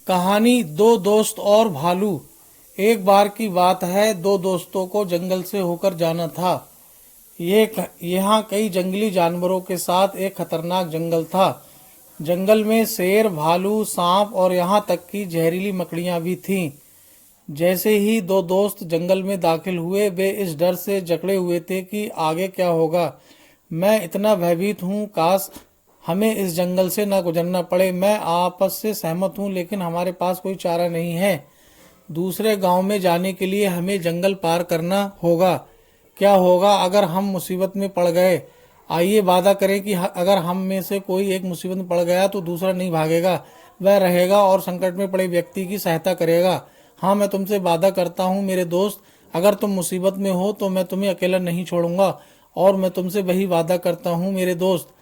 कहानी दो दोस्त और भालू। एक बार की बात है, दो दोस्तों को जंगल से होकर जाना था। यहाँ कई जंगली जानवरों के साथ एक खतरनाक जंगल था। जंगल में शेर, भालू, सांप और यहाँ तक कि जहरीली मकड़ियाँ भी थीं। जैसे ही दो दोस्त जंगल में दाखिल हुए, वे इस डर से जकड़े हुए थे कि आगे क्या होगा। मैं इतना भयभीत हूँ, काश हमें इस जंगल से ना गुजरना पड़े। मैं आपस से सहमत हूँ, लेकिन हमारे पास कोई चारा नहीं है। दूसरे गांव में जाने के लिए हमें जंगल पार करना होगा। क्या होगा अगर हम मुसीबत में पड़ गए? आइए वादा करें कि अगर हम में से कोई एक मुसीबत में पड़ गया तो दूसरा नहीं भागेगा, वह रहेगा और संकट में पड़े व्यक्ति की सहायता करेगा। हाँ, मैं तुमसे वादा करता हूँ मेरे दोस्त, अगर तुम मुसीबत में हो तो मैं तुम्हें अकेला नहीं छोड़ूंगा। और मैं तुमसे वही वादा करता हूँ मेरे दोस्त।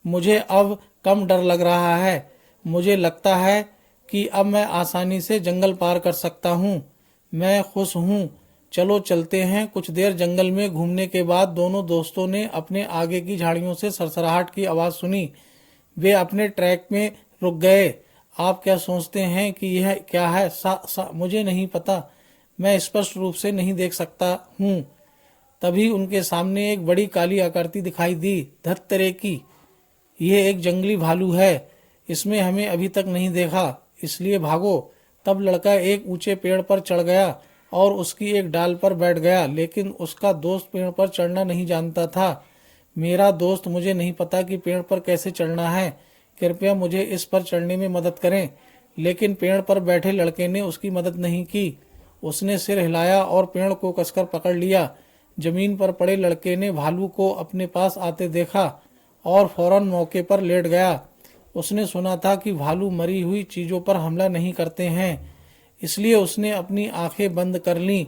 मुझे अब कम डर लग रहा है। मुझे लगता है कि अब मैं आसानी से जंगल पार कर सकता हूँ। मैं खुश हूँ। चलो चलते हैं। कुछ देर जंगल में घूमने के बाद दोनों दोस्तों ने अपने आगे की झाड़ियों से सरसराहट की आवाज़ सुनी। वे अपने ट्रैक में रुक गए। आप क्या सोचते हैं कि यह क्या है? मुझे नहीं पता, मैं स्पष्ट रूप से नहीं देख सकता हूँ। तभी उनके सामने एक बड़ी काली आकृति दिखाई दी। धत्तरे की, यह एक जंगली भालू है। इसमें हमें अभी तक नहीं देखा, इसलिए भागो। तब लड़का एक ऊंचे पेड़ पर चढ़ गया और उसकी एक डाल पर बैठ गया, लेकिन उसका दोस्त पेड़ पर चढ़ना नहीं जानता था। मेरा दोस्त, मुझे नहीं पता कि पेड़ पर कैसे चढ़ना है। कृपया मुझे इस पर चढ़ने में मदद करें। लेकिन पेड़ पर बैठे लड़के ने उसकी मदद नहीं की। उसने सिर हिलाया और पेड़ को कसकर पकड़ लिया। जमीन पर पड़े लड़के ने भालू को अपने पास आते देखा और फौरन मौके पर लेट गया। उसने सुना था कि भालू मरी हुई चीजों पर हमला नहीं करते हैं, इसलिए उसने अपनी आंखें बंद कर लीं,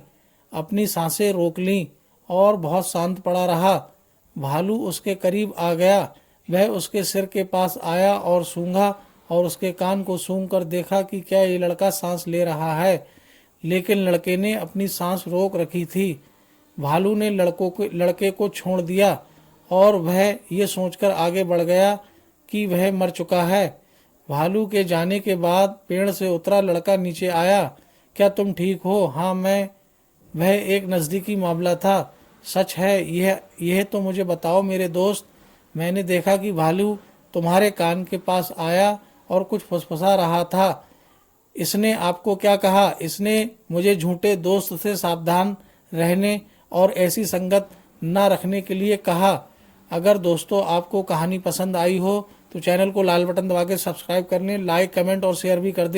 अपनी सांसें रोक लीं और बहुत शांत पड़ा रहा। भालू उसके करीब आ गया। वह उसके सिर के पास आया और सूंघा और उसके कान को सूंघ कर देखा कि क्या ये लड़का सांस ले रहा है। लेकिन लड़के ने अपनी सांस रोक रखी थी। भालू ने लड़के को छोड़ दिया और वह ये सोचकर आगे बढ़ गया कि वह मर चुका है। भालू के जाने के बाद पेड़ से उतरा लड़का नीचे आया। क्या तुम ठीक हो? हाँ, वह एक नज़दीकी मामला था। सच है यह तो मुझे बताओ मेरे दोस्त। मैंने देखा कि भालू तुम्हारे कान के पास आया और कुछ फुसफुसा रहा था। इसने आपको क्या कहा? इसने मुझे झूठे दोस्त से सावधान रहने और ऐसी संगत न रखने के लिए कहा। अगर दोस्तों आपको कहानी पसंद आई हो तो चैनल को लाल बटन दबा के सब्सक्राइब करने, लाइक, कमेंट और शेयर भी कर दें।